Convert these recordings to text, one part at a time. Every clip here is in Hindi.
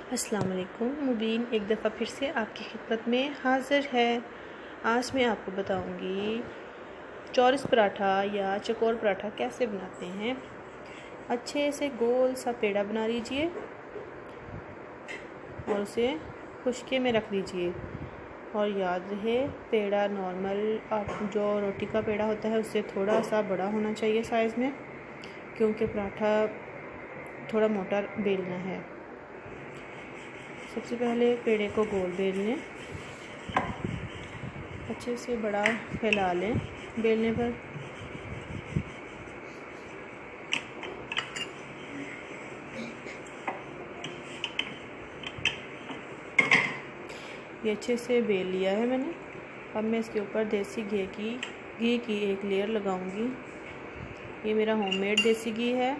अस्सलाम वालेकुम। मुबीन एक दफ़ा फिर से आपकी खिदमत में हाज़िर है। आज मैं आपको बताऊंगी चौरस पराठा या चकोर पराठा कैसे बनाते हैं। अच्छे से गोल सा पेड़ा बना लीजिए और उसे खुश्के में रख दीजिए। और याद रहे, पेड़ा नॉर्मल जो रोटी का पेड़ा होता है उससे थोड़ा सा बड़ा होना चाहिए साइज़ में, क्योंकि पराठा थोड़ा मोटा बेलना है। सबसे पहले पेड़े को गोल बेल लें, अच्छे से बड़ा फैला लें बेलने पर। ये अच्छे से बेल लिया है मैंने। अब मैं इसके ऊपर देसी घी की एक लेयर लगाऊंगी। ये मेरा होममेड देसी घी है,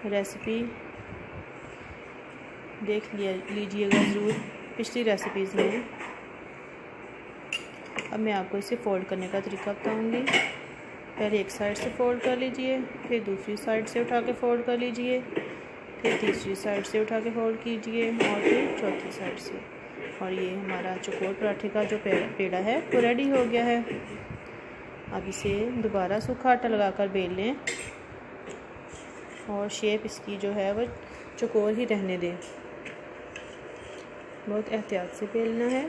रेसिपी देख लीजिएगा ज़रूर पिछली रेसिपीज़ में। अब मैं आपको इसे फ़ोल्ड करने का तरीका बताऊंगी। पहले एक साइड से फ़ोल्ड कर लीजिए, फिर दूसरी साइड से उठा के फ़ोल्ड कर लीजिए, फिर तीसरी साइड से उठा के फ़ोल्ड कीजिए और फिर चौथी साइड से। और ये हमारा चकोर पराठे का जो पेड़ा है वो रेडी हो गया है। अब इसे दोबारा सूखा आटा लगाकर बेल लें और शेप इसकी जो है वो चकोर ही रहने दें। बहुत एहतियात से बेलना है।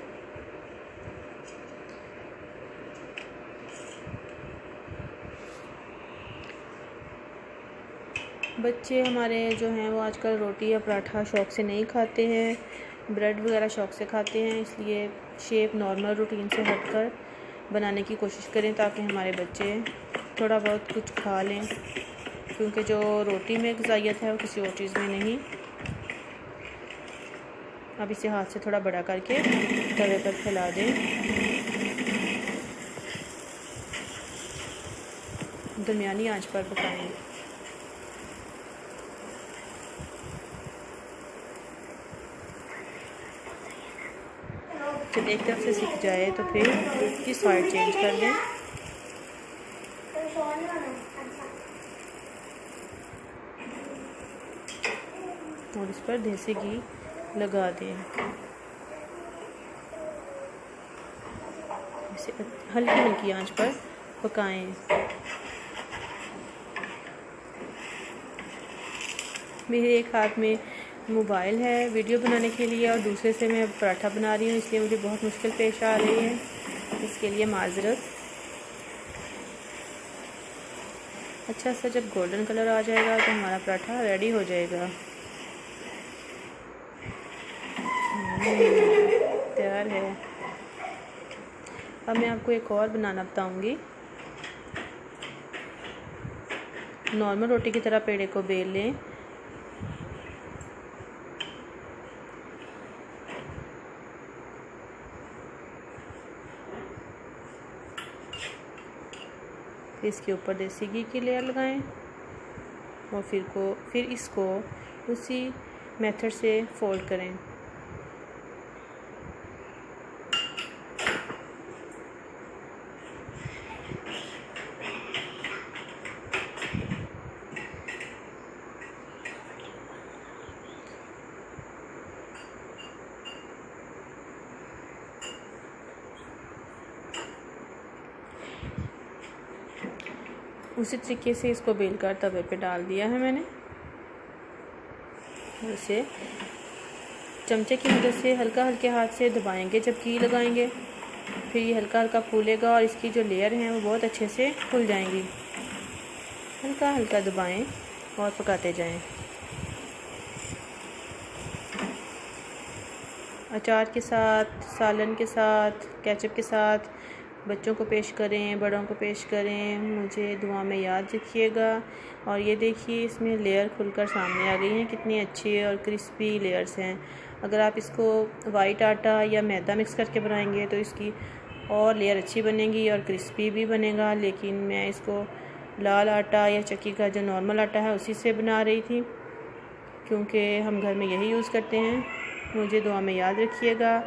बच्चे हमारे जो हैं वो आजकल रोटी या पराठा शौक़ से नहीं खाते हैं, ब्रेड वगैरह शौक़ से खाते हैं। इसलिए शेप नॉर्मल रूटीन से हटकर बनाने की कोशिश करें ताकि हमारे बच्चे थोड़ा बहुत कुछ खा लें, क्योंकि जो रोटी में ग़िज़ाइयत है वो किसी और चीज़ में नहीं। अब इसे हाथ से थोड़ा बड़ा करके तवे पर फैला दें। दरमियानी आंच पर पकाएं। जब एक तरफ से सिक जाए तो फिर इसकी साइड चेंज कर लें। और इस पर देसी घी लगा दें। इसे हल्की हल्की आंच पर पकाएं। मेरे एक हाथ में मोबाइल है वीडियो बनाने के लिए और दूसरे से मैं पराठा बना रही हूँ, इसलिए मुझे बहुत मुश्किल पेश आ रही है। इसके लिए माज़रत। अच्छा सा जब गोल्डन कलर आ जाएगा तो हमारा पराठा रेडी हो जाएगा। तैयार है। अब मैं आपको एक और बनाना बताऊंगी। नॉर्मल रोटी की तरह पेड़े को बेल लें। इसके ऊपर देसी घी की लेयर लगाएं और फिर इसको उसी मेथड से फोल्ड करें। उसी तरीके से इसको बेलकर तवे पे डाल दिया है मैंने। इसे चमचे की मदद से हल्का हल्के हाथ से दबाएंगे जब घी लगाएंगे, फिर ये हल्का हल्का फूलेगा और इसकी जो लेयर हैं वो बहुत अच्छे से फूल जाएंगी। हल्का हल्का दबाएं और पकाते जाएं। अचार के साथ, सालन के साथ, केचप के साथ बच्चों को पेश करें, बड़ों को पेश करें। मुझे दुआ में याद रखिएगा। और ये देखिए, इसमें लेयर खुलकर सामने आ गई हैं, कितनी अच्छी और क्रिस्पी लेयर्स हैं। अगर आप इसको वाइट आटा या मैदा मिक्स करके बनाएंगे तो इसकी और लेयर अच्छी बनेगी और क्रिस्पी भी बनेगा। लेकिन मैं इसको लाल आटा या चक्की का जो नॉर्मल आटा है उसी से बना रही थी, क्योंकि हम घर में यही यूज़ करते हैं। मुझे दुआ में याद रखिएगा।